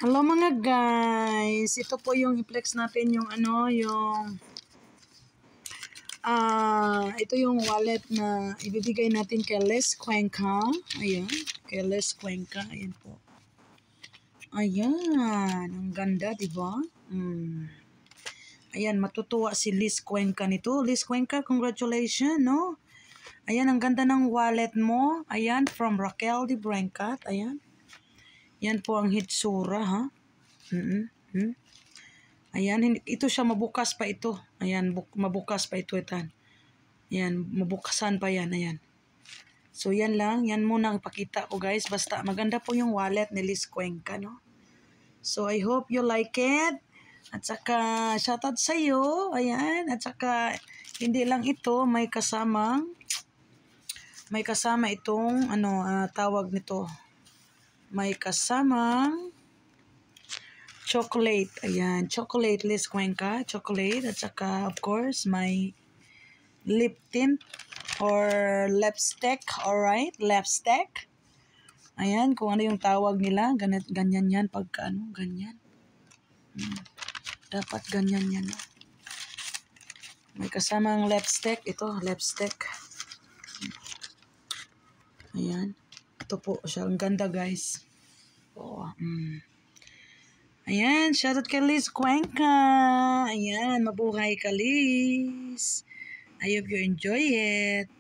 Hello mga guys, ito po yung i-flex natin yung ito yung wallet na ibibigay natin kay Les Cuenca. Ayan, kay Les Cuenca. Ayan po. Ayan, ang ganda, diba? Ayan, matutuwa si Liz Cuenca nito. Liz Cuenca, congratulations, no? Ayan, ang ganda ng wallet mo. Ayan, from Raquel de Brancat. Ayan. Yan po ang hitsura, ha? Ayan, ito siya, mabukas pa ito. Ayan, mabukas pa ito, itan. Ayan, mabukasan pa yan, ayan. So, yan lang. Yan muna ang pakita ko, guys. Basta, maganda po yung wallet ni Liz Cuenca, no? So, I hope you like it. At saka, shoutout sa iyo. Ayan, at saka, hindi lang ito, may kasama itong, tawag nito. May kasamang chocolate. Ayan, chocolate Liz Cuenca, chocolate. At saka, of course, may lip tint or lipstick. Alright, lipstick. Ayan, kung ano yung tawag nila. Ganyan yan pagka ganyan. Dapat ganyan yan. May kasamang lipstick. Ito, lipstick. Ayan. Ito po siya. Ang ganda, guys. Oh, Ayan, shoutout kay Liz Cuenca. Ayan, mabuhay ka, Liz. I hope you enjoy it.